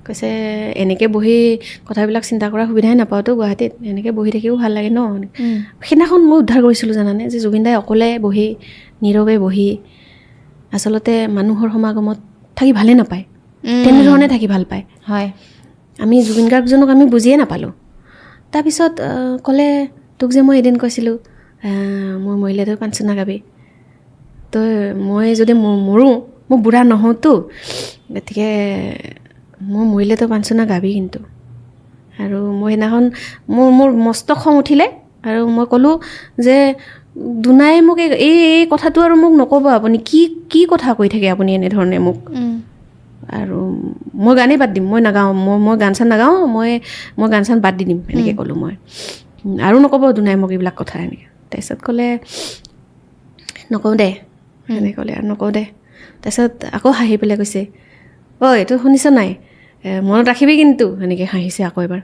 কৈছে এনেকৈ বহি কথাবিলাক চিন্তা কৰাৰ সুবিধাই নাপাওঁতো গুৱাহাটীত, এনেকৈ বহি থাকিও ভাল লাগে ন। সেইদিনাখন মই উদ্ধাৰ কৰিছিলোঁ জানানে, যে জুবিন দাই অকলে বহি নীৰৱে বহি আচলতে মানুহৰ সমাগমত থাকি ভালেই নাপায়, তেনেধৰণে থাকি ভাল পায়। হয়, আমি জুবিন গাৰ্গজনক আমি বুজিয়ে নাপালোঁ। তাৰপিছত ক'লে তোক যে মই এদিন কৈছিলোঁ মই মৰিলে তই পাঞ্চনা গাবি, তই মই যদি মৰোঁ মই বুঢ়া নহওঁতো, গতিকে মই মৰিলে তই পাঞ্চনা গাবি কিন্তু। আৰু মই সেইদিনাখন মোৰ মস্ত খং উঠিলে আৰু মই ক'লোঁ যে দুনাই মোক এই কথাটো আৰু মোক নক'ব, আপুনি কি কথা কৈ থাকে আপুনি এনেধৰণে মোক। আৰু মই গানেই বাদ দিম, মই নাগাওঁ, মই গান চান নাগাওঁ, মই গান চান বাদ দি দিম, এনেকৈ ক'লোঁ মই। আৰু নক'ব দুনাই মোক এইবিলাক কথা এনেকৈ। তাৰপিছত ক'লে নকওঁ দে, এনেকৈ ক'লে আৰু নকওঁ দে। তাৰপিছত আকৌ হাঁহি পেলাই কৈছে ঐ তই শুনিছ নাই, মনত ৰাখিবি কিন্তু, এনেকৈ হাঁহিছে আকৌ এবাৰ।